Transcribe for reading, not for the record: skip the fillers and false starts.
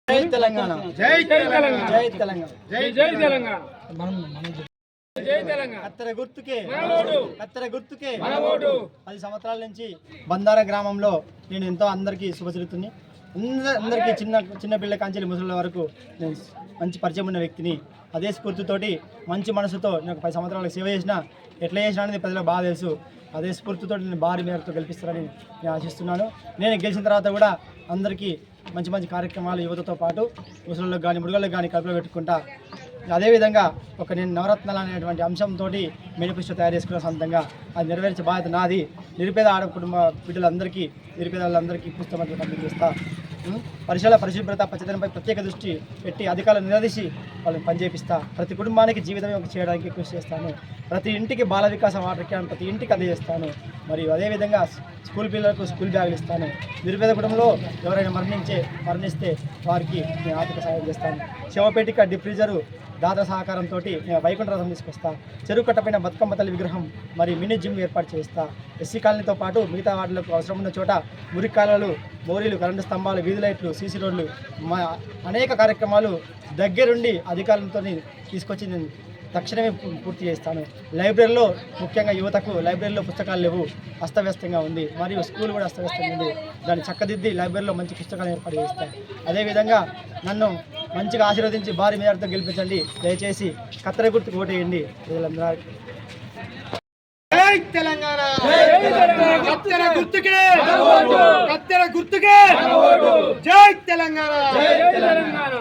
జై తెలంగాణ, జై తెలంగాణ, జై తెలంగాణ, జై జై తెలంగాణ. జై తెలంగాణ. కత్తెర గుర్తుకే, మనవోడు. కత్తెర గుర్తుకే మనవోడు. 10 సంవత్సరాల నుంచి బందార గ్రామంలో నేను ఎంతో అందరికీ శుభచరితుని, అందరికీ చిన్న పిల్ల కాంచెలి ముసలి వరకు నేను మంచి పరిచయం ఉన్న వ్యక్తిని. అదే స్ఫూర్తితోటి మంచి మనసుతో నేను 10 సంవత్సరాలకు సేవ చేసిన, ఎట్లా చేసినా అనేది ప్రజలకు బాగా తెలుసు. అదే స్ఫూర్తితో నేను భారీ మేరతో గెలిపిస్తారని నేను ఆశిస్తున్నాను. నేను గెలిచిన తర్వాత కూడా అందరికీ మంచి మంచి కార్యక్రమాలు యువతతో పాటు ముసలిలకు కానీ ముడుగలకు కానీ కడుపులో పెట్టుకుంటా. అదేవిధంగా నేను నవరత్నాలు అనేటువంటి అంశంతో మేనిఫెస్టో తయారు చేసుకున్న సొంతంగా అది నెరవేర్చే బాధ్యత నాది. నిరుపేద కుటుంబ బిడ్డలందరికీ, నిరుపేద వాళ్ళందరికీ పుస్తకం పంపిణీ చేస్తా. పరిసరాల పరిశుభ్రత పచ్చదనంపై ప్రత్యేక దృష్టి పెట్టి అధికారులు నిలదీసి వాళ్ళని పనిచేపిస్తా. ప్రతి కుటుంబానికి జీవితం చేయడానికి కృషి చేస్తాను. ప్రతి ఇంటికి బాల వికాస వాటర్ క్యాన్ ప్రతి ఇంటికి అందజేస్తాను. మరియు అదేవిధంగా స్కూల్ పిల్లలకు స్కూల్ బ్యాగులు ఇస్తాను. నిరుపేద కుటుంబంలో ఎవరైనా మరణిస్తే వారికి నేను ఆర్థిక సహాయం చేస్తాను. శవపేటిక, డిప్ ఫ్రీజరు దాత సహకారంతో నేను వైకుంఠ రథం తీసుకొస్తా. చెరువు కట్టపైన బతుకమ్మ తల్లి విగ్రహం మరియు మినీ జిమ్ ఏర్పాటు చేస్తా. ఎస్సీ కాలనీతో పాటు మిగతా వార్డులకు అవసరం ఉన్న చోట మురికి కాలువలు, మోరీలు, కరెంటు స్తంభాలు, వీధి లైట్లు, సీసీ రోడ్లు, అనేక కార్యక్రమాలు దగ్గరుండి అధికారులతో తీసుకొచ్చి నేను తక్షణమే పూర్తి చేస్తాను. లైబ్రరీలో ముఖ్యంగా యువతకు లైబ్రరీలో పుస్తకాలు లేవు, అస్తవ్యస్తంగా ఉంది. మరియు స్కూల్ కూడా అస్తవ్యస్తంగా ఉంది. దాన్ని చక్కదిద్ది లైబ్రరీలో మంచి పుస్తకాలు ఏర్పాటు చేస్తాను. అదేవిధంగా నన్ను మంచిగా ఆశీర్వదించి భారీ మేరతో గెలిపించండి. దయచేసి కత్తెర గుర్తుకు ఓటేయండి. ప్రజలందరూ జై తెలంగాణ, కత్తెర గుర్తుకే, కత్తెర గుర్తుకే, జై తెలంగాణ, జై తెలంగాణ.